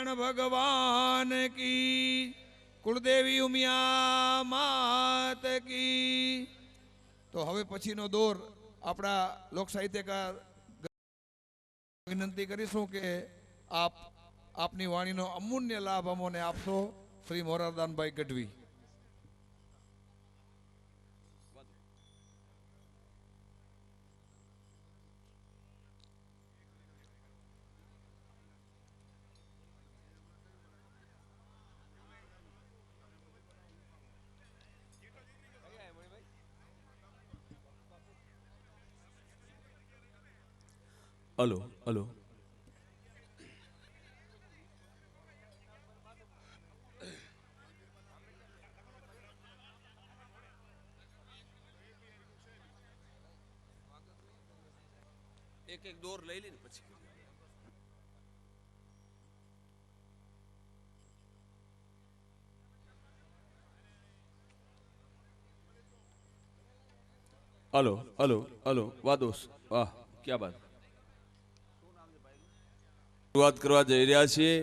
નારાયણ ભગવાન કી, કુળદેવી ઉમિયા માત કી। તો હવે પછીનો દોર આપણા લોક સાહિત્યકાર વિનંતી કરીશું કે આપની વાણીનો અમૂલ્ય લાભ અમોને આપશો, શ્રી મોરારદાનભાઈ ગઢવી। હલો હલો, એક એક દોર લઈ લઈને પછી હલો હલો હલો, વાદોસ વાહ ક્યાં બાત। શરૂઆત કરવા જઈ રહ્યા છીએ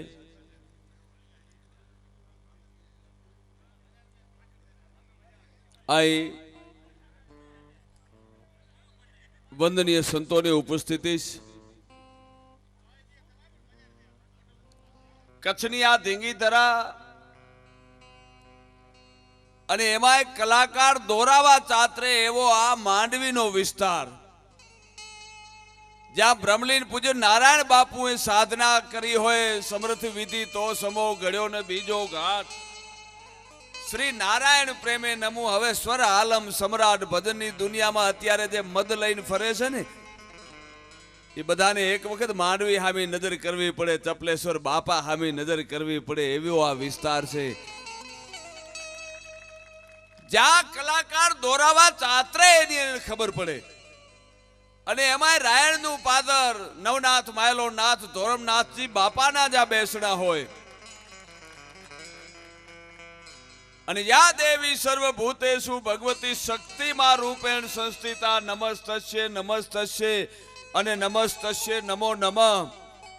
આ વંદનીય સંતોની ઉપસ્થિતિ કચ્છની આ ધીંગી ધરા અને એમાં એક કલાકાર દોરાવા ચાતરે એવો આ માંડવીનો વિસ્તાર, જ્યાં બ્રહ્મલીન પૂજ્ય નારાયણ બાપુએ સાધના કરી હોય, સમર્થ વિધિ તો સમો ઘડ્યો ને બીજો ઘાટ, શ્રી નારાયણ પ્રેમે નમુ। હવે સ્વર આલમ સમ્રાટ ભજનની દુનિયામાં અત્યારે જે મદ લઈને ફરે છે ને, એ બધાને એક વખત માંડવી હામી નજર કરવી પડે, ચપલેશ્વર બાપા હામી નજર કરવી પડે, એવો આ વિસ્તાર છે જ્યાં કલાકાર દોરાવા ચાતરે એની ખબર પડે। અને એમાં રાયણનું પાદર નવનાથ માયલો નાથ ધોરમનાથજી બાપાના જ્યાં બેસણા હોય, અને યા દેવી સર્વભૂતેષુ ભગવતી શક્તિમાં રૂપેણ સંસ્થિતા, નમસ્તસ્ય નમસ્તસ્ય અને નમસ્તસ્ય નમો નમઃ।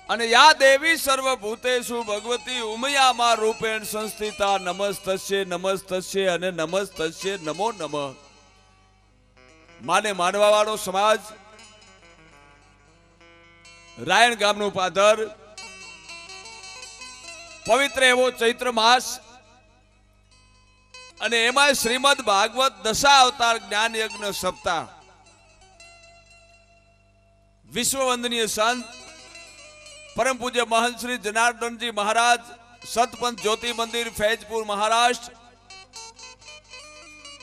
અને યા દેવી સર્વભૂતેષુ ભગવતી ઉમયામાં રૂપેણ સંસ્થિતા, નમસ્તસ્ય નમસ્તસ્ય અને નમસ્તસ્ય નમો નમઃ। માને માનવા વાળો સમાજ, રાયણ ગામનું પાદર, પવિત્ર એવો ચૈત્ર માસ, અને એમાં શ્રીમદ ભાગવત દશા અવતાર જ્ઞાન યજ્ઞ સપ્તાહ, વિશ્વ વંદનીય સંત પરમ પૂજ્ય મહંત શ્રી જનાર્દનજી મહારાજ, સતપંથ જ્યોતિ મંદિર ફૈજપુર મહારાષ્ટ્ર,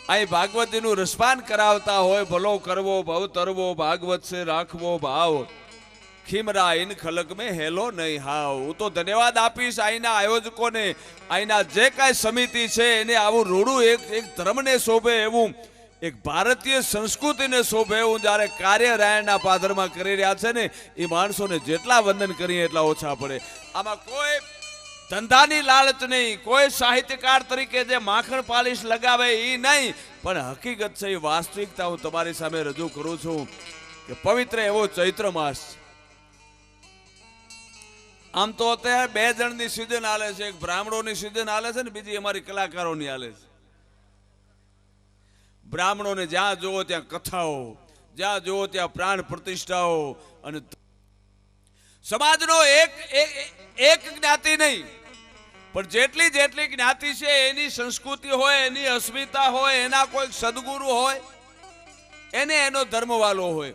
અહીં ભાગવતજીનું રસપાન કરાવતા હોય। ભલો કરવો ભવ તરવો, ભાગવત સે રાખવો ભાવ, ખીમરા ઇન ખલક મેં હેલો નહીં હાવ। હું તો ધન્યવાદ આપીશ અહીંના આયોજકોને, અહીંના જે કાંઈ સમિતિ છે એને આવું રૂડું એક ધર્મને શોભે એવું, એક ભારતીય સંસ્કૃતિને શોભે એવું જ્યારે કાર્ય રાયણના પાદરમાં કરી રહ્યા છે ને, એ માણસોને જેટલા વંદન કરીએ એટલા ઓછા પડે। આમાં કોઈ ધંધાની લાલચ નહીં, કોઈ સાહિત્યકાર તરીકે જે માખણ પાલિશ લગાવે એ નહીં, પણ હકીકત છે એ વાસ્તવિકતા હું તમારી સામે રજૂ કરું છું કે પવિત્ર એવો ચૈત્ર માસ। આમ તો અત્યારે બે જણની સિઝન હાલે છે, એક બ્રાહ્મણોની સિઝન હાલે છે ને બીજી અમારી કલાકારોની હાલે છે। બ્રાહ્મણોને જ્યાં જુઓ ત્યાં કથાઓ, જ્યાં જુઓ ત્યાં પ્રાણ પ્રતિષ્ઠાઓ, અને સમાજનો એક જ્ઞાતિ નહીં પણ જેટલી જેટલી જ્ઞાતિ છે એની સંસ્કૃતિ હોય, એની અસ્મિતા હોય, એના કોઈ સદગુરુ હોય, એને એનો ધર્મ વાલો હોય।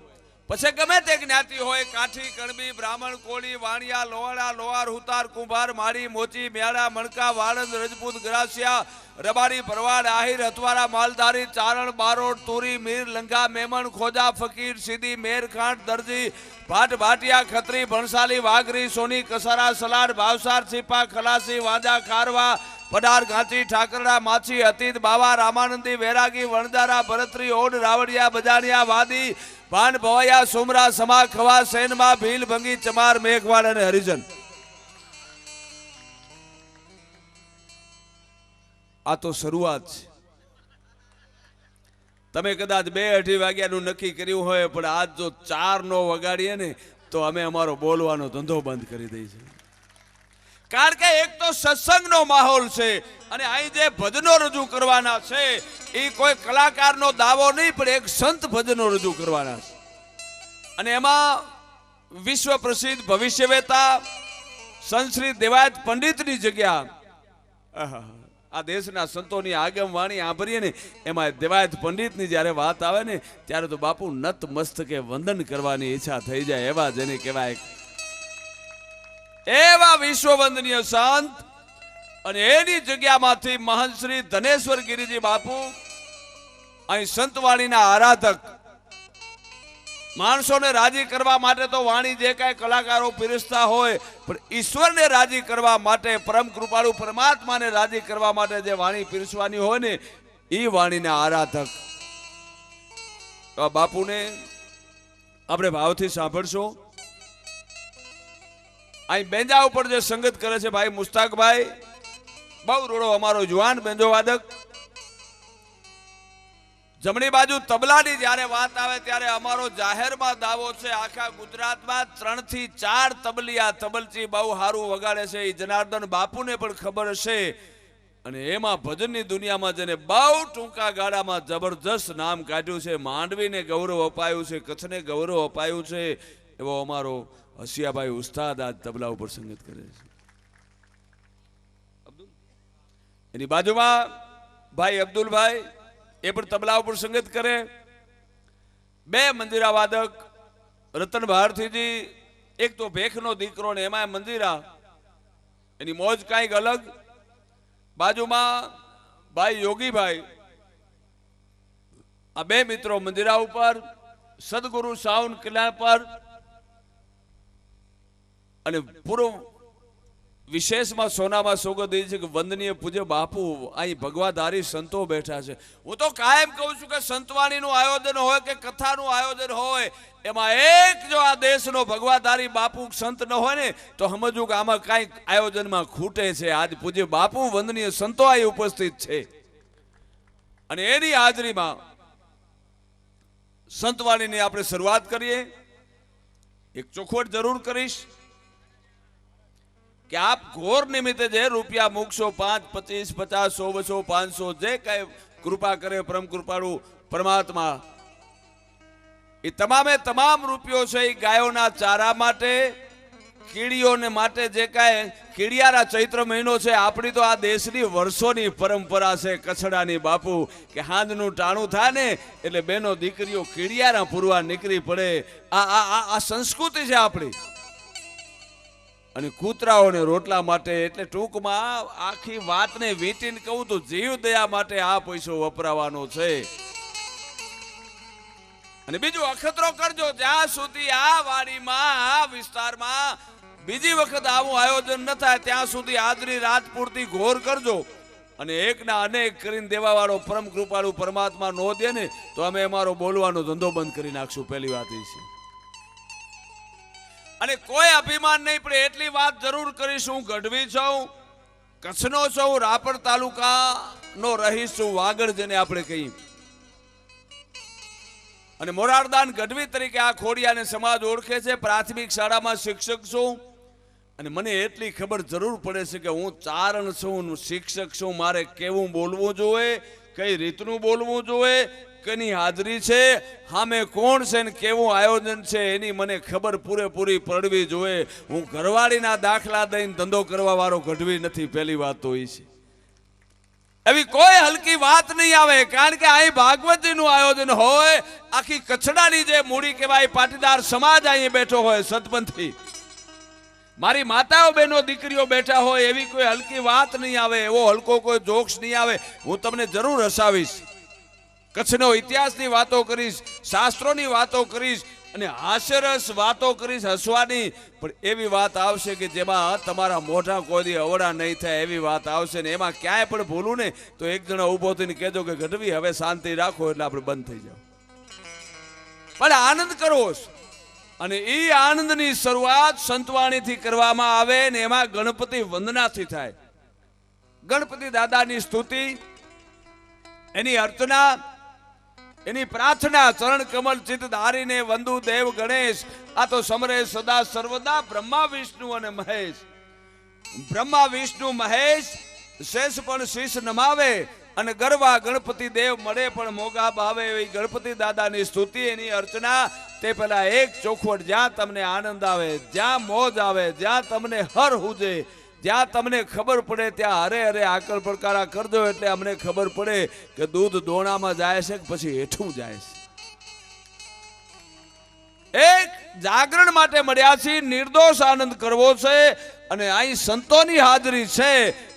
પછી ગમે તે જ્ઞાતિ હોય, કાઠી કણબી બ્રાહ્મણ કોળી વાણિયા લોહાણા લોહાર હુતાર કુંભાર માળી મોચી મેળા મણકા વાળંદ રજપૂત ગ્રાસિયા રબારી ભરવાડ આહિર હથવારા માલધારી ચારણ બારોટ તુરી મીર લંઘા મેમણ ખોજા ફકીર સીધી મેર ખાંડ દરજી ભાટ ભાટિયા ખત્રી ભણસાલી વાઘરી સોની કસારા સલાડ ભાવસાર છીપા ખલાસી વાજા ખારવા પડાર ઘાંચી ઠાકરડા માછી અતીત બાવા રામાનંદી વૈરાગી વણજારા ભરતરી ઓઢ રાવડિયા બજાણિયા વાદી ભાન ભવાયા સુમરા સમા ખવા સૈનમાં ભીલ ભંગી ચમાર મેઘવાડ અને હરિજન। આ તો શરૂઆત છે। તમે કદાચ 2-2:30 વાગ્યાનું નક્કી કર્યું હોય, પણ આજ જો 4 નો વગાડીએ ને તો અમે અમારો બોલવાનો ધંધો બંધ કરી દઈશું। કારણ કે એક તો સત્સંગનો માહોલ છે અને અહીં જે ભજનો રજૂ કરવાના છે એ કોઈ કલાકારનો દાવો નહીં, પણ એક સંત ભજનો રજૂ કરવાના છે. અને એમાં વિશ્વ પ્રસિદ્ધ ભવિષ્યવેતા સંત શ્રી દેવાયત પંડિતની જગ્યા, આ દેશના સંતોની આગમ વાણી સાંભળીએ ને એમાં દેવાયત પંડિતની જ્યારે વાત આવે ને ત્યારે તો બાપુ નત મસ્તકે વંદન કરવાની ઈચ્છા થઈ જાય. એવા જેને કહેવાય એવા વિશ્વવંદનીય સંત. અને એની જગ્યામાંથી મહંત શ્રી ધનેશ્વર ગિરિજી બાપુ અહીં સંતવાણીના આરાધક, માણસોને રાજી કરવા માટે તો વાણી જે કાંઈ કલાકારો પીરસતા હોય, પણ ઈશ્વરને રાજી કરવા માટે, પરમ કૃપાળુ પરમાત્માને રાજી કરવા માટે જે વાણી પીરસવાની હોય ને એ વાણીના આરાધક બાપુને આપણે ભાવથી સાંભળશો. અહીં બેંજા ઉપર જે સંગત કરે છે ભાઈ મુસ્તાકભાઈ, બહુ રૂડો અમારો જુવાન બેંજો વાદક. જમણી બાજુ તબલાની જ્યારે વાત આવે ત્યારે અમારો જાહેરમાં દાવો છે આખા ગુજરાતમાં 3 થી 4 તબલિયા તબલચી બહુ સારું વગાડે છે. એ જનાર્દન બાપુને પણ ખબર હશે. અને એમાં ભજનની દુનિયામાં જેને બહુ ટૂંકા ગાળામાં જબરજસ્ત નામ કાઢ્યું છે, માંડવીને ગૌરવ અપાયું છે, કચ્છને ગૌરવ અપાયું છે, એવો અમારો હસિયાભાઈ ઉસ્તાદ આજ તબલા ઉપર સંગીત કરે છે. એની બાજુમાં ભાઈ અબ્દુલભાઈ, એ પણ તબલા ઉપર સંગીત કરે. 2 મંજીરા વાદક રતન ભારતીજી, એક તો ભેખનો દીકરો ને એમાં મંજીરા, એની મોજ કાંઈક અલગ. બાજુમાં ભાઈ યોગીભાઈ, આ 2 મિત્રો મંજીરા ઉપર, સદગુરુ સાઉન્ડ કલ્યાણ પર. અને પૂરું વિશેષમાં સોનામાં સોગંદ એ છે કે વંદનીય પૂજ્ય બાપુ અહીં ભગવાધારી સંતો બેઠા છે. હું તો કાયમ કહું છું કે સંતવાણીનું આયોજન હોય કે કથાનું આયોજન હોય, એમાં એક જો આ દેશનો ભગવાધારી બાપુ સંત ન હોય ને તો સમજવું કે આમાં કાંઈક આયોજનમાં ખૂટે છે. આજ પૂજ્ય બાપુ વંદનીય સંતો અહીં ઉપસ્થિત છે અને એની હાજરીમાં સંતવાણીની આપણે શરૂઆત કરીએ. એક ચોખવટ જરૂર કરીશ કે આપ ઘોર નિમિત્તે જે રૂપિયા મૂકશો, 5, 25, 50, 100, 200, 500, જે કઈ કૃપા કરે પરમ કૃપાળુ પરમાત્મા, એ તમામે તમામ રૂપિયો છે એ ગાયોના ચારા માટે, કીડીઓને માટે. જે કાંઈ કીડિયારા ચૈત્ર મહિનો છે, આપણી તો આ દેશની વર્ષોની પરંપરા છે કચ્છડાની બાપુ, કે હાંજનું ટાણું થાય ને એટલે બેનો દીકરીઓ કીડિયારા પૂરવા નીકળી પડે. આ સંસ્કૃતિ છે આપણી. અને કૂતરાઓને રોટલા માટે. એટલે ટૂંકમાં આખી વાતને વીંટીને કહું તો જીવ દયા માટે આ પૈસો વપરાવાનો છે. અને બીજું અખતરો કરજો જ્યાં સુધી આ વાડીમાં, આ વિસ્તારમાં બીજી વખત આવું આયોજન ન થાય ત્યાં સુધી હાજરી રાત પૂરતી ઘોર કરજો. અને એકના અનેક કરીને દેવા વાળો પરમ કૃપાળુ પરમાત્મા નો દે ને તો અમે અમારો બોલવાનો ધંધો બંધ કરી નાખશું. પહેલી વાત એ છે. અને કોઈ અભિમાન નહીં, પણ એટલી વાત જરૂર કરીશું, ગઢવી છું, કચ્છનો છું, રાપર તાલુકાનો રહીશ છું, વાગડ જેને આપણે કહીએ. અને મોરારદાન ગઢવી તરીકે આ ખોડિયાને સમાજ ઓળખે છે. પ્રાથમિક શાળામાં શિક્ષક છું અને મને એટલી ખબર જરૂર પડે છે કે હું ચારણ છું, શિક્ષક છું, મારે કેવું બોલવું જોઈએ, કઈ રીતનું બોલવું જોઈએ, કની હાજરી છે, સામે કોણ છે ને કેવું આયોજન છે એની મને ખબર પૂરેપૂરી પડવી જોઈએ. હું ઘરવાળીના દાખલા દઈને ધંધો કરવા વાળો ગઢવી નથી. પહેલી વાત તો એ છે. એવી કોઈ હલકી વાત નહીં આવે, કારણ કે અહીં ભાગવતજીનું આયોજન હોય, આખી કચ્છડાની જે મૂડી કહેવાય પાટીદાર સમાજ અહીં બેઠો હોય, સતપંથી મારી માતાઓ બહેનો દીકરીઓ બેઠા હોય, એવી કોઈ હલકી વાત નહીં આવે, એવો હલકો કોઈ જોક્સ નહીં આવે. હું તમને જરૂર હસાવીશ, કચ્છનો ઇતિહાસની વાતો કરીશ, શાસ્ત્રોની વાતો કરીશ અને હાસ્યરસ વાતો કરીશ, હસવાની. પણ એવી વાત આવશે કે જેમાં તમારા મોઢા કોઈ અવળા નહીં થાય એવી વાત આવશે. ને એમાં ક્યાંય પણ ભૂલું ને તો એક જણા ઊભો થઈને કહેજો કે ગઢવી હવે શાંતિ રાખો, એટલે આપણે બંધ થઈ જાવ. પણ આનંદ કરવો છે. અને એ આનંદની શરૂઆત સંતવાણીથી કરવામાં આવે ને એમાં ગણપતિ વંદનાથી થાય. ગણપતિ દાદાની સ્તુતિ, એની અર્ચના, એની પ્રાર્થના, ચરણ કમલ ચિત ધારીને વંદુ દેવ ગણેશ, આ તો સમરે સદા સર્વદા બ્રહ્મા વિષ્ણુ અને મહેશ. બ્રહ્મા વિષ્ણુ મહેશ શેષ પણ શીશ નમાવે અને ગરવા ગણપતિ દેવ મળે પણ મોગા ભાવે એવી ગણપતિ દાદાની સ્તુતિ એની અર્ચના તે પેલા એક ચોખવટ જ્યાં તમને આનંદ આવે જ્યાં મોજ આવે જ્યાં તમને હર હુજે જ્યાં તમને ખબર પડે ત્યાં હરે હરે આકલ પડકારા કરજો એટલે અમને ખબર પડે કે દૂધ દોણામાં જાય છે કે પછી હેઠું જાય છે. એક જાગરણ માટે મળ્યા છીએ, નિર્દોષ આનંદ કરવો છે અને અહીં સંતોની હાજરી છે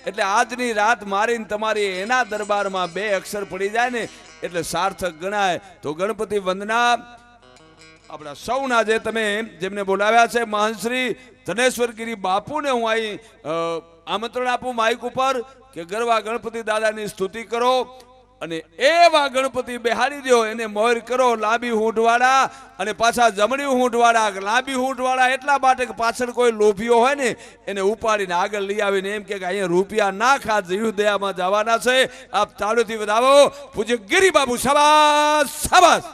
એટલે આજની રાત મારીને તમારી એના દરબારમાં 2 અક્ષર પડી જાય ને એટલે સાર્થક ગણાય. તો ગણપતિ વંદના આપણા સૌના જે તમે જેમને બોલાવ્યા છે મહંશ્રી ધનેશ્વરગીરી બાપુને હું અહીં આમંત્રણ આપું માઇક ઉપર કે ગરવા ગણપતિ દાદાની સ્તુતિ કરો અને એવા ગણપતિ બેહાડી દો એને મોર કરો. લાંબી હૂંઠવાળા અને પાછા જમણી હૂંઠવાળા. લાંબી હૂંઠવાળા એટલા માટે કે પાછળ કોઈ લોભીઓ હોય ને એને ઉપાડીને આગળ લઈ આવીને એમ કે અહીંયા રૂપિયા ના ખા જીવ દયામાં જવાના છે. આપ તાળીઓથી વધાવો પૂજ્ય ગિરી બાબુ. શાબાશ શાબાશ.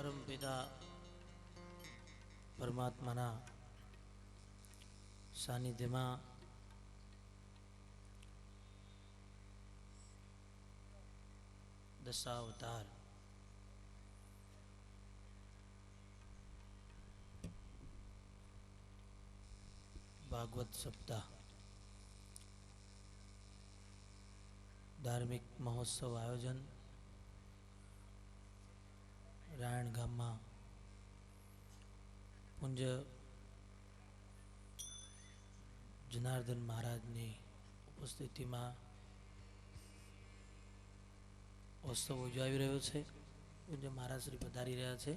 પરમ પિતા પરમાત્માના સાનિધ્યમાં દશાવતાર ભાગવત સપ્તાહ ધાર્મિક મહોત્સવ આયોજન રાયણ ગામમાં પૂજ્ય જનાર્દન મહારાજની ઉપસ્થિતિમાં ઉત્સવ ઉજવાઈ રહ્યો છે. પૂજ્ય મહારાજ શ્રી પધારી રહ્યા છે.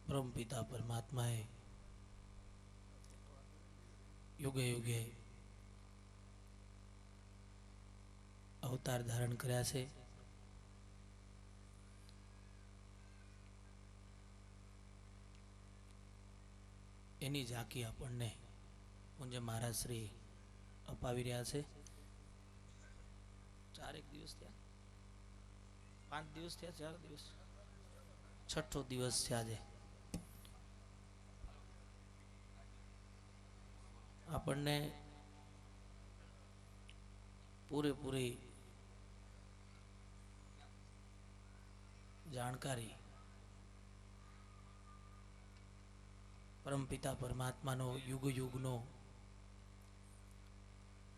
પરમ પિતા પરમાત્માએ યુગે યુગે અવતાર ધારણ કર્યા છે. એની ઝાંકી આપણને પૂજ્ય મહારાજ શ્રી અપાવી રહ્યા છે. 4 દિવસ થયા, 5 દિવસ થયા, 4 દિવસ, છઠ્ઠો દિવસ છે આજે. આપણને પૂરેપૂરી જાણકારી પરમપિતા પરમાત્માનો યુગ યુગનો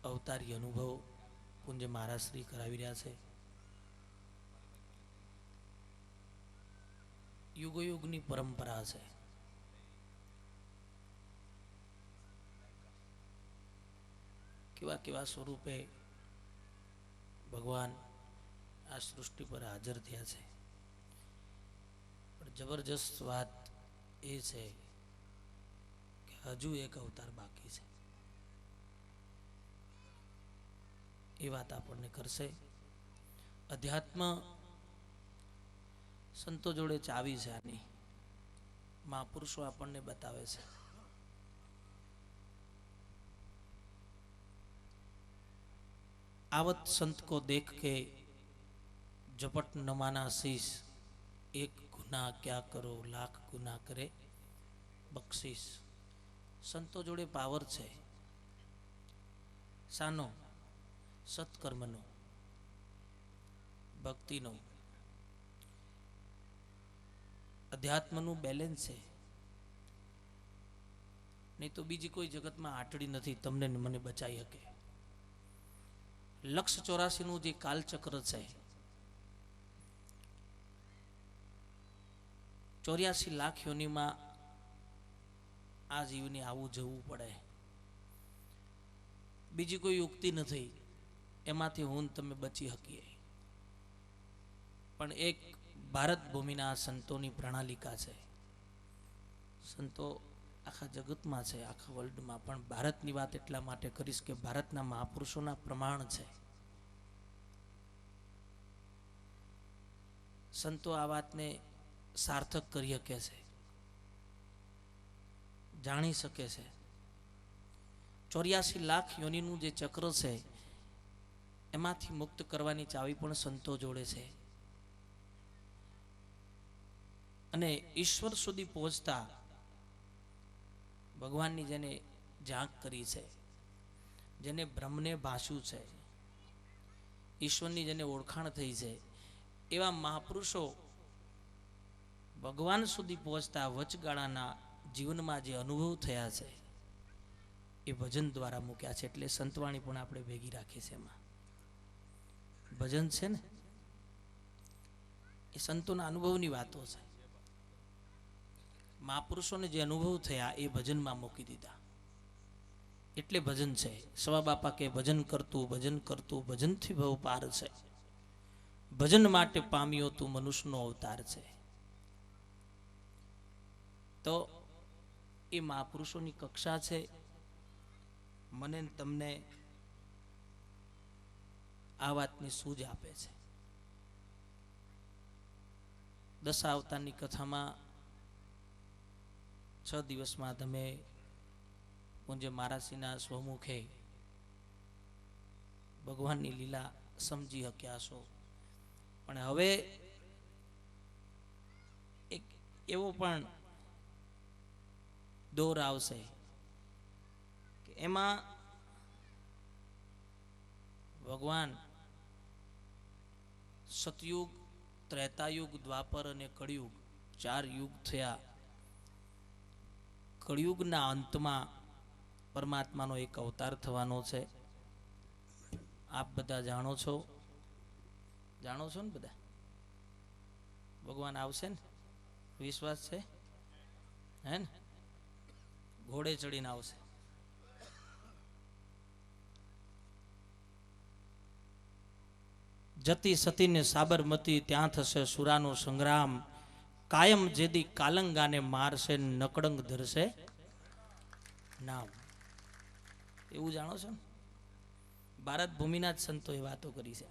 અવતારી અનુભવ પૂજ્ય મહારાજ શ્રી કરાવી રહ્યા છે. યુગ યુગની પરંપરા છે. કેવા કેવા સ્વરૂપે ભગવાન આ સૃષ્ટિ પર હાજર થયા છે. પણ જબરજસ્ત વાત એ છે કે હજુ એક અવતાર બાકી છે. એ વાત આપણને કરશે. અધ્યાત્મ સંતો જોડે ચાવી છે આની. મહાપુરુષો આપણને બતાવે છે. आवत संत को देख के झपट न माना शीश, एक गुनाह क्या करो लाख गुनाह करे बख्शीश. संतो जोड़े पावर छे. सानो सत्कर्मनो, भक्तिनो, अध्यात्मनु बेलेन्स है. नहीं तो बीजी कोई जगत में आटड़ी नहीं तमने मने बचाई सके. लक्ष्य 84 નું જે કાલચક્ર છે, 84 લાખ યોનિમાં આ જીવને આવું જવું પડે. બીજી કોઈ યુક્તિ નથી એમાંથી હું તમે બચી શકીએ. પણ એક ભારત ભૂમિના સંતોની પ્રણાલિકા છે. સંતો આખા જગતમાં છે, આખા વર્લ્ડમાં, પણ ભારતની વાત એટલા માટે કરીશ કે ભારતના મહાપુરુષોના પ્રમાણ છે. સંતો આ વાતને સાર્થક કરી શકે છે, જાણી શકે છે. 84 લાખ યોનિનું જે ચક્ર છે એમાંથી મુક્ત કરવાની ચાવી પણ સંતો જોડે છે. અને ઈશ્વર સુધી પહોંચતા ભગવાનની જેને ઝાંક કરી છે, જેને બ્રહ્મને ભાસ્યું છે, ઈશ્વરની જેને ઓળખાણ થઈ છે, એવા મહાપુરુષો ભગવાન સુધી પહોંચતા વચગાળાના જીવનમાં જે અનુભવ થયા છે એ ભજન દ્વારા મૂક્યા છે. એટલે સંતવાણી પણ આપણે ભેગી રાખી છે. એમાં ભજન છે ને, એ સંતોના અનુભવની વાતો છે. મહાપુરુષોને જે અનુભવ થયા એ ભજનમાં મૂકી દીધા. એટલે ભજન છે. સવા બાપા કે ભજન કરતું ભજનથી ભવ પાર છે. ભજન માટે પામ્યો તું મનુષ્યનો અવતાર છે. તો એ મહાપુરુષોની કક્ષા છે. મને તમને આ વાતની સૂઝ આપે છે. દશા અવતારની કથામાં 6 દિવસમાં તમે પૂજ્ય મહારાજશ્રીના સ્વમુખે ભગવાનની લીલા સમજી શક્યા છો. પણ હવે એક એવો પણ દોર આવશે કે એમાં ભગવાન સતયુગ, ત્રેતાયુગ, દ્વાપર અને કળિયુગ 4 યુગ થયા. કળિયુગના અંતમાં પરમાત્માનો એક અવતાર થવાનો છે. આપ બધા જાણો છો ને બધા? ભગવાન આવશે ને? વિશ્વાસ છે હે ને? ઘોડે ચડીને આવશે. જતી સતીને સાબરમતી, ત્યાં થશે સુરાનો સંગ્રામ. કાયમ જેદી કાલંગાને મારશે, નકડંગ ધરશે નામ. એવું જાણો છો ને? ભારત ભૂમિના જ સંતોએ વાતો કરી છે.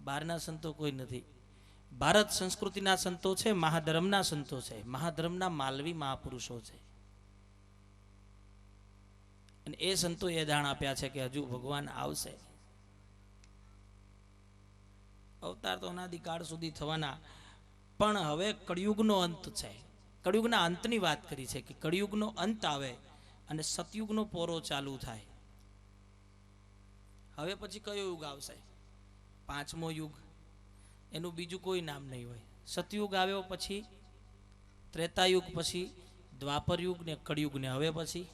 બહારના સંતો કોઈ નથી. ભારત સંસ્કૃતિના સંતો છે, મહાધર્મના સંતો છે, મહાધર્મના માલવી મહાપુરુષો છે. અને એ સંતોએ જાણ આપ્યા છે કે હજુ ભગવાન આવશે. અવતાર તો અનાદિકાળ સુધી થવાના, પણ હવે કળિયુગનો અંત છે. કળિયુગના અંતની વાત કરી છે કે કળિયુગનો અંત આવે અને સતયુગનો પોરો ચાલુ થાય. હવે પછી કયો યુગ આવશે? 5મો યુગ. એનું બીજું કોઈ નામ નહીં હોય. સતયુગ આવ્યો, પછી ત્રેતાયુગ, પછી દ્વાપર યુગ ને કળિયુગ ને હવે પછી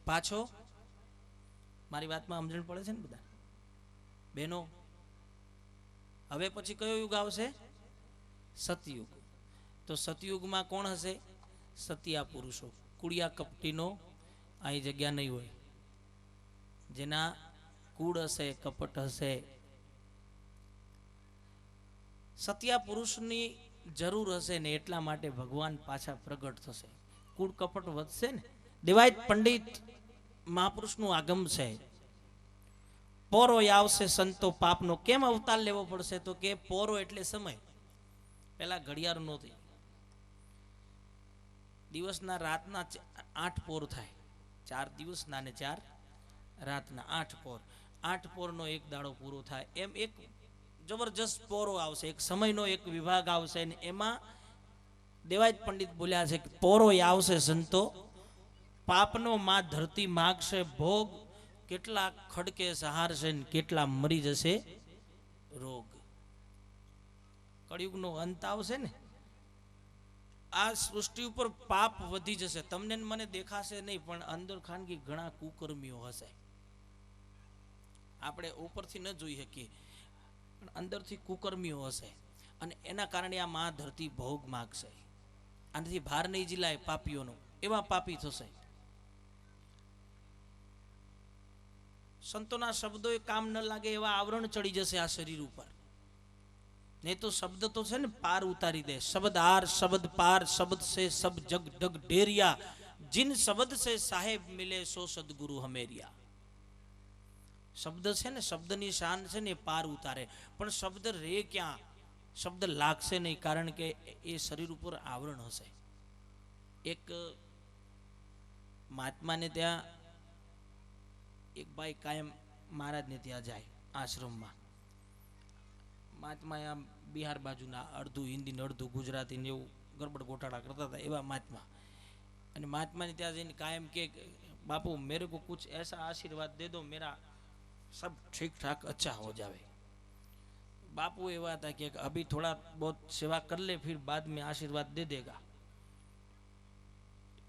પાછો. મારી વાતમાં સમજણ પડે છે ને બધા બહેનો? હવે પછી કયો યુગ આવશે? સતયુગ. તો સતયુગમાં કોણ હશે? સતિયા પુરુષો. કુળિયા કપટીનો અહીં જગ્યા નહીં હોય. જેના કુળ હશે, કપટ હશે. સતિયા પુરુષની જરૂર હશે ને એટલા માટે ભગવાન પાછા પ્રગટ થશે. કુળ કપટ વધશે ને. દેવાયત પંડિત મહાપુરુષનું આગમ છે. પોરો આવશે સંતો પાપનો. કેમ અવતાર લેવો પડશે? તો કે પોરો એટલે સમય. પેલા ઘડિયાળ નહોતી. દિવસના રાતના 8 પોર થાય. 4 દિવસના ને 4 રાતના 8 પોર. 8 પોરનો એક દાડો પૂરો થાય. એમ એક જબરજસ્ત પોરો આવશે, એક સમયનો એક વિભાગ આવશે. ને એમાં દેવાયત પંડિત બોલ્યા છે કે પોરો આવશે સંતો પાપનો, માં ધરતી માગશે ભોગ. કેટલા ખડકે સહારશે ને કેટલા મરી જશે રોગ. કળિયુગનો અંત આવશે ને, આ સૃષ્ટિ ઉપર પાપ વધી જશે. તમને મને દેખાશે નહીં, પણ અંદર ખાનગી ઘણા કુકર્મીઓ હશે. આપણે ઉપરથી ન જોઈ શકીએ, પણ અંદરથી કુકર્મીઓ હશે. અને એના કારણે આ માં ધરતી ભોગ માગશે. આનાથી ભાર નહીં જીલાય પાપીઓનો, એવા પાપી થશે. સંતોના શબ્દોએ કામ ન લાગે એવા આવરણ ચડી જશે આ શરીર ઉપર. નહીં તો શબ્દ તો છે ને પાર ઉતારી દે. શબ્દ આર શબ્દ પાર, શબ્દ સે સબ જગ ડગ ઢેરિયા. जिन शब्द से साहेब मिले सो सदगुरु हमेरिया. શબ્દ છે ને, શબ્દની શાન છે ને, પાર ઉતારે. પણ શબ્દ રે ક્યાં? શબ્દ લાગશે નહીં, કારણ કે એ શરીર ઉપર આવરણ હશે. એક મહાત્માને ત્યાં એક ભાઈ કાયમ મહારાજને ત્યાં જાય આશ્રમમાં. મહાત્મા આમ બિહાર બાજુના, અડધું હિન્દી ને અડધું ગુજરાતી ને એવું ગરબડ ગોટાળા કરતા હતા એવા મહાત્મા. અને મહાત્માને ત્યાં જઈને કાયમ કે બાપू मेरे को कुछ ऐसा आशीर्वाद दे दो मेरा सब ठीक ठाक अच्छा हो जावे. बापू एवा था कि अभी थोड़ा बहुत सेवा कर ले फिर बाद में आशीर्वाद दे देगा.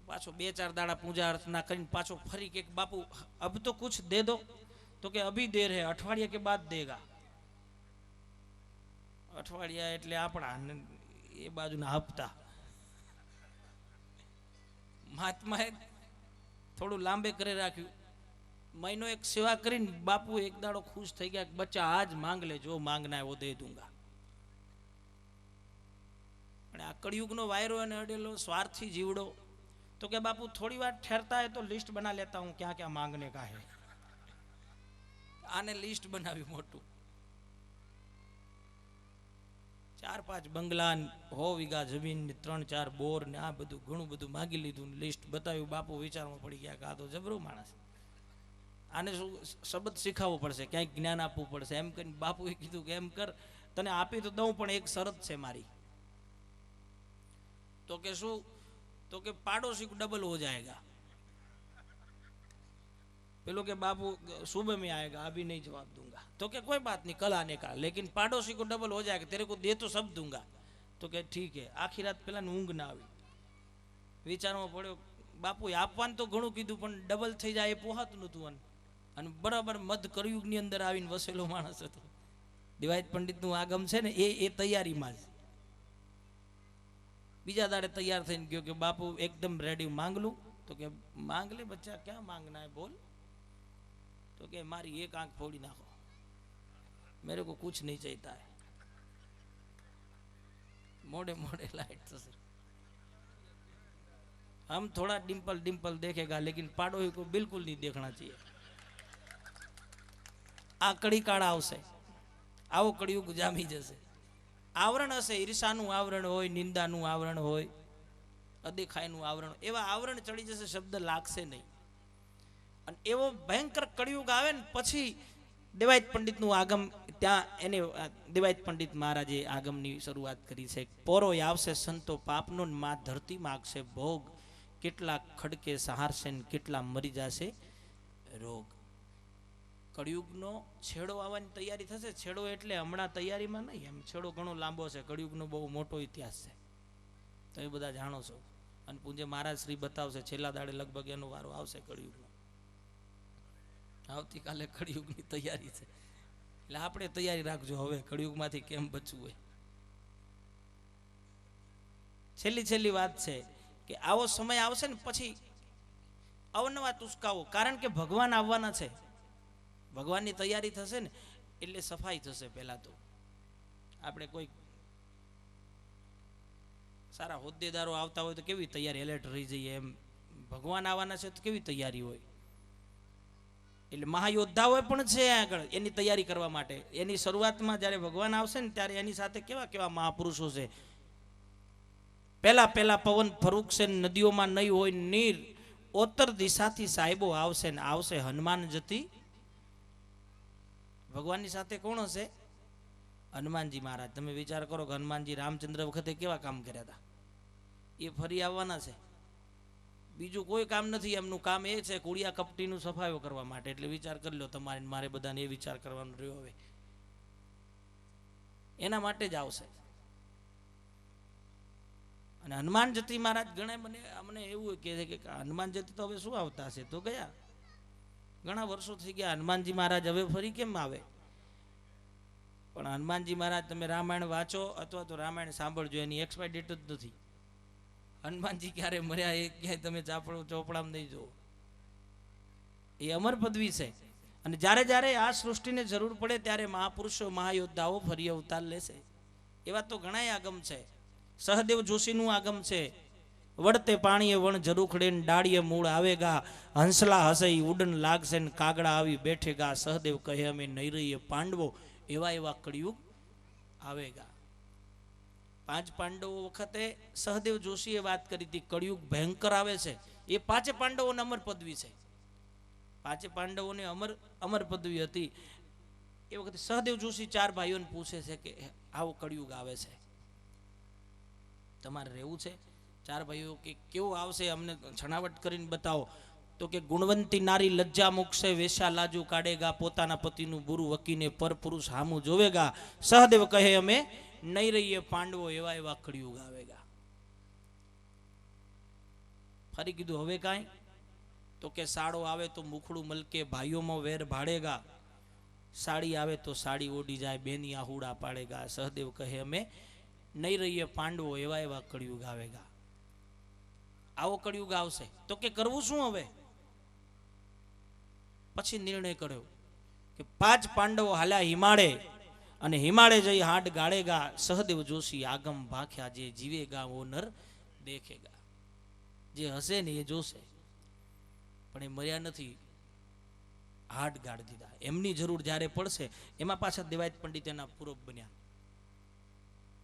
पाछो 2-4 दाड़ा पूजा अर्चना કરીને પાછો ફરી કે બાપू अब तो कुछ दे दो. तो કે अभी देर है, अठवाडिया के बाद देगा. અઠવાડિયા એટલે આપણા એ બાજુના હપ્તા. મહાત્માએ થોડું લાંબે કરે રાખ્યું. મહિનો એક સેવા કરીને બાપુ એક દાડો ખુશ થઈ ગયા કે બચ્ચા આજ માંગ લે, જો માંગના હે વો દે દૂંગા. અને આ કળિયુગનો વાયરો અને અડેલો સ્વાર્થી જીવડો તો કે બાપू थोड़ी बार ठहरता है तो लिस्ट बना लेता हूँ क्या क्या मांगने का है. આને લિસ્ટ બનાવ્યું મોટું, 4-5 બંગલા, 100 વીઘા જમીન, 3-4 બોર ને આ બધું ઘણું બધું માગી લીધું, લિસ્ટ બતાવ્યું. બાપુ વિચારમાં પડી ગયા કે આ તો જબરો માણસ, આને શું શબ્દ શીખાવવો પડશે, ક્યાંક જ્ઞાન આપવું પડશે. એમ કરીને બાપુએ કીધું કે એમ કર, તને આપી તો દઉં પણ એક શરત છે મારી. તો કે શું? તો કે પાડોશી ડબલ હો જાएगा. पेलो के बापू सुबह में आएगा, अभी नहीं जवाब दूंगा. तो क्या कोई बात नहीं, कल आने का, लेकिन पड़ोसी को डबल हो जाएगा, तेरे को दे तो सब दूंगा. तो क्या ठीक है. आखी रात पेला ऊंघ ना आई, विचारवा पड़्यो बापू आपवान तो घणું કીધું પણ ડબલ થઈ જાય એ પોહાતું નહોતું. અને બરાબર મધ કળયુગની અંદર આવીને વસેલો માણસ હતો. દિવાયત પંડિતનું આગમ છે ને એ તૈયારીમાં જ. બીજા દાડે તૈયાર થઈને ગયો કે બાપુ એકદમ રેડી, માંગ લूं. तो કે માંગ ले बच्चा, क्या मांगना है बोल. तो કે મારી એક આંખ ફોડી નાખો, मेरे को कुछ नहीं चाहिए है. मोड़े मोड़े लाइट थશે. हम थोड़ा डिम्पल डिम्पल देखेगा, लेकिन पाड़ोशी को बिल्कुल नहीं देखना चाहिए. आ कड़ी काळा आवશે, આવો કળિયુગ જામી જશે. આવરણ હશે, ઈર્ષાનું આવરણ હોય, નિંદાનું આવરણ હોય, અદેખાઈનું આવરણ, એવા આવરણ ચડી જશે, શબ્દ લાગશે નહીં. અને એવો ભયંકર કળિયુગ આવે ને પછી દેવાયત પંડિતનું આગમ, ત્યાં એને દેવાયત પંડિત મહારાજે આગમની શરૂઆત કરી છે. પોરોય આવશે સંતો પાપનો, માં ધરતી માગશે ભોગ, કેટલા ખડકે સહારશે ને કેટલા મરી જશે રોગ. કળિયુગનો છેડો આવવાની તૈયારી થશે. છેડો એટલે હમણાં તૈયારીમાં નહીં, એમ છેડો ઘણો લાંબો છે. કળિયુગનો બહુ મોટો ઇતિહાસ છે, તમે બધા જાણો છો. અને પૂજ્ય મહારાજ શ્રી બતાવશે, છેલ્લા દાડે લગભગ એનો વારો આવશે કળિયુગનો. આવતીકાલે કળિયુગની તૈયારી છે, એટલે આપણે તૈયારી રાખજો હવે કળિયુગમાંથી કેમ બચવું હોય. છેલ્લી વાત છે કે આવો સમય આવશે ને પછી અવનવા તુસ્કાઓ, કારણ કે ભગવાન આવવાના છે, ભગવાનની તૈયારી થશે ને એટલે સફાઈ થશે. પહેલા તો આપણે કોઈ સારા હોદ્દેદારો આવતા હોય તો કેવી તૈયારી, એલર્ટ રહી જઈએ. એમ ભગવાન આવવાના છે તો કેવી તૈયારી હોય. એટલે મહાયોદ્ધાઓ પણ છે આગળ એની તૈયારી કરવા માટે. એની શરૂઆતમાં જ્યારે ભગવાન આવશે ને ત્યારે એની સાથે કેવા કેવા મહાપુરુષો છે. પહેલા પવન ફરૂકશે, નદીઓમાં નહીં હોય નીર, ઉત્તર દિશાથી સાહેબો આવશે ને આવશે હનુમાન જતી. ભગવાનની સાથે કોણ હશે? હનુમાનજી મહારાજ. તમે વિચાર કરો કે હનુમાનજી રામચંદ્ર વખતે કેવા કામ કર્યા હતા, એ ફરી આવવાના છે. બીજું કોઈ કામ નથી, એમનું કામ એ છે કુડિયા કપટીનું સફાયો કરવા માટે. એટલે વિચાર કરી લો, તમારે મારે બધાને એ વિચાર કરવાનો રહ્યો હવે. એના માટે જ આવશે. અને હનુમાન જતી મહારાજ ઘણા અમને એવું કહે છે કે હનુમાન જતી તો હવે શું આવતા હશે, તો ગયા ઘણા વર્ષો થઈ ગયા. હનુમાનજી મહારાજ હવે ફરી કેમ આવે? પણ હનુમાનજી મહારાજ તમે રામાયણ વાંચો અથવા તો રામાયણ સાંભળજો, એની એક્સપાયર ડેટ જ નથી. હનુમાનજી ક્યારે મર્યા એ ક્યાંય તમે ચોપડામાં નહીં જુઓ. એ અમર પદવી છે. અને જ્યારે આ સૃષ્ટિને જરૂર પડે ત્યારે મહાપુરુષો મહાયોદ્ધાઓ ફરી અવતાર લેશે. એવા તો ઘણા આગમ છે. સહદેવ જોશીનું આગમ છે. વડતે પાણીએ વણ ઝરૂખડે ને ડાળીએ મૂળ આવેગા, હંસલા હસે ઉડન લાગશે ને કાગડા આવી બેઠેગા, સહદેવ કહે અમે નહીં રહીએ પાંડવો, એવા કળિયુગ આવેગા. 5 પાંડવો વખતે સહદેવ જોશીએ વાત કરી હતી કળિયુગ ભયંકર આવે છે. એ 5 પાંડવોને અમર પદવી છે. 5 પાંડવોને અમર પદવી હતી. એ વખતે સહદેવ જોશી 4 ભાઈઓને પૂછે છે કે આવો કળિયુગ આવે છે, તમારે રહેવું છે? 4 ભાઈઓ કે કેવું આવશે અમને છણાવટ કરીને બતાવો. તો કે ગુણવંતી નારી લજ્જા મૂકશે, વેશા લાજુ કાઢેગા, પોતાના પતિનું બુરું વકીને પર પુરુષ હામું જોવેગા, સહદેવ કહે અમે નહીં રહીએ પાંડવો, એવા કળિયુગ આવેગા. ફરી કીધું હવે કાંઈ? તો કે સાડો આવે તો મુખડું મલકે, ભાઈઓમાં વેર ભાડેગા, સાડી આવે તો સાડી ઓડી જાય, બેની આહુડા પાડેગા, સહદેવ કહે અમે નહીં રહીએ પાંડવો, એવા કળિયુગ આવેગા. આવો કળિયુગ આવશે. તો કે કરવું શું હવે? પછી નિર્ણય કર્યો કે 5 પાંડવો હાલ્યા હિમાળે, અને હિમાળે જઈ હાડ ગાળેગા, સહદેવ જોશી આગમ ભાખ્યા, જે જીવેગા વો નર દેખેગા. જે હશે ને એ જોશે, પણ એ મર્યા નથી. હાડ ગાળી દીધા. એમની જરૂર જ્યારે પડશે એમાં પાછા દેવાયત પંડિત એના પૂરક બન્યા.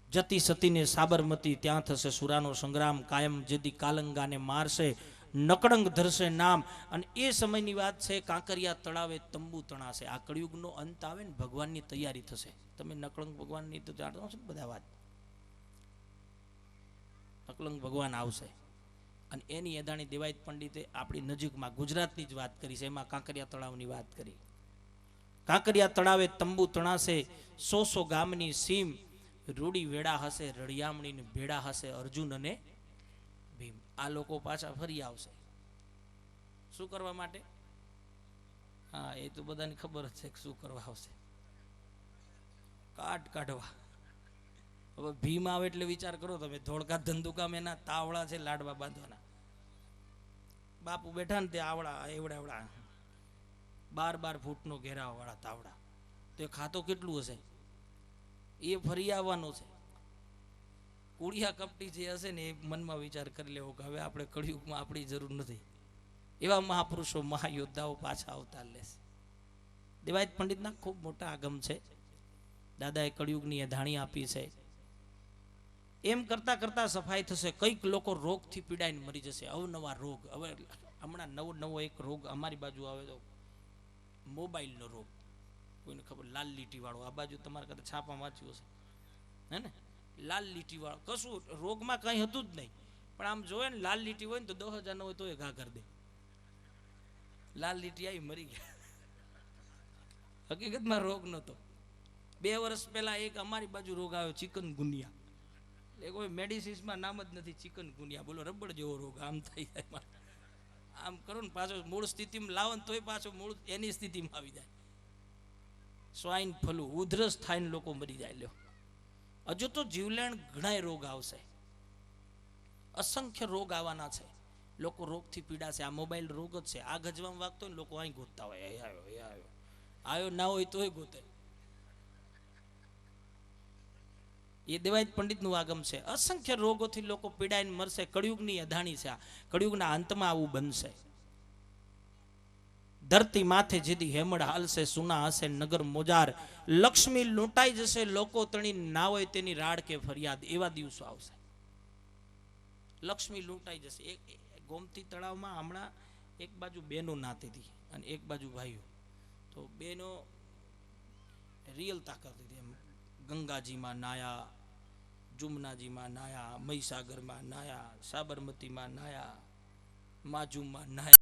જતી સતીને સાબરમતી ત્યાં થશે સુરાનો સંગ્રામ કાયમ જેદી કાલંગાને મારશે નકળંગ ધરશે નામ. અને એ સમયની વાત છે. કાંકરિયા તળાવે તંબુ તણાશે. આ કળિયુગનો અંત આવે ને ભગવાનની તૈયારી થશે. તમે નકળંગ ભગવાનની તો જાણો છો ને બધા વાત. નકળંગ ભગવાન આવશે અને એની એદાણી દેવાયત પંડિતે આપણી નજીકમાં ગુજરાતની જ વાત કરી છે. એમાં કાંકરિયા તળાવની વાત કરી. કાંકરિયા તળાવે તંબુ તણાશે 100 ગામની સીમ રૂડી વેડા હશે રળિયામણી ને ભેડા હશે અર્જુન અને ભીમ. આ લોકો પાછા ફરી આવશે. શું કરવા માટે? હા, એ તો બધાને ખબર જ છે કે શું કરવા આવશે. કાટ કાઢવા. હવે ભીમ આવે એટલે વિચાર કરો તમે, ધોળકા ધંધુકામ એના તાવડા છે લાડવા બાંધવાના. બાપુ બેઠા ને તે આવડા એવડા એવડા 12 ફૂટનો ઘેરાવા વાળા તાવડા. તો એ ખાતો કેટલું હશે? એ ફરી આવવાનો છે. કુડિયા કપટી જે હશે ને એ મનમાં વિચાર કરી લેવો કે હવે આપણે કળિયુગમાં આપણી જરૂર નથી. એવા મહાપુરુષો મહાયોદ્ધાઓ પાછા અવતાર લેશે. દેવાયત પંડિતના ખૂબ મોટા આગમ છે. દાદાએ કળિયુગની અધાણી આપી છે. એમ કરતા કરતા સફાઈ થશે. કંઈક લોકો રોગથી પીડાઈને મરી જશે. અવનવા રોગ. હવે હમણાં નવો એક રોગ અમારી બાજુ આવે તો મોબાઈલનો રોગ. કોઈને ખબર? લાલ લીટી વાળો. આ બાજુ તમારે કદાચ છાપા વાંચ્યું હશે હે ને? લાલ લીટી વાળો. કશું રોગમાં કંઈ હતું જ નહીં, પણ આમ જોવે ને લાલ લીટી હોય ને તો 10,000 ન હોય તો એ ઘા કરી દે. લાલ લીટી આવી મરી ગયા. હકીકતમાં રોગ નહોતો. 2 વર્ષ પહેલા એક અમારી બાજુ રોગ આવ્યો ચિકનગુનિયા. એ કોઈ મેડિસિન્સમાં નામ જ નથી ચિકનગુનિયા. બોલો રબડ જેવો રોગ. આમ થઈ જાય, આમ કરો ને પાછો મૂળ સ્થિતિમાં લાવો ને તોય પાછો મૂળ એની સ્થિતિમાં આવી જાય. સ્વાઇન ફ્લુ, ઉધરસ થાય ને લોકો મરી જાય. લ્યો, હજુ તો જીવલેણ ઘણાય રોગ આવશે. અસંખ્ય રોગ આવવાના છે. લોકો રોગથી પીડાશે. આ મોબાઈલ રોગ જ છે. આ ગજવામાં વાગતો ને લોકો અહીં ગોતતા હોય. આવ્યો ના હોય તોય ગોતે. એ દેવાયત પંડિતનું આગમ છે. અસંખ્ય રોગોથી લોકો પીડાઈને મરશે. કળિયુગની અધાણી છે. આ કળિયુગના અંતમાં આવું બનશે. ધરતી માથે જેથી હેમળ હાલશે સુના હશે નગર મોજાર. લક્ષ્મી લૂંટાઈ જશે લોકો તણી ના હોય તેની રાડ કે ફરિયાદ. એવા દિવસો આવશે. લક્ષ્મી લૂંટાઈ જશે. એક ગોમતી તળાવમાં હમણાં એક બાજુ બહેનો નાતી હતી અને એક બાજુ ભાઈઓ. તો બહેનો રિયલ તાકાત હતી. એમ ગંગાજીમાં નાયા, જુમનાજીમાં નાયા, મહીસાગરમાં નાયા, સાબરમતીમાં નાયા, માજુમાં નાયા.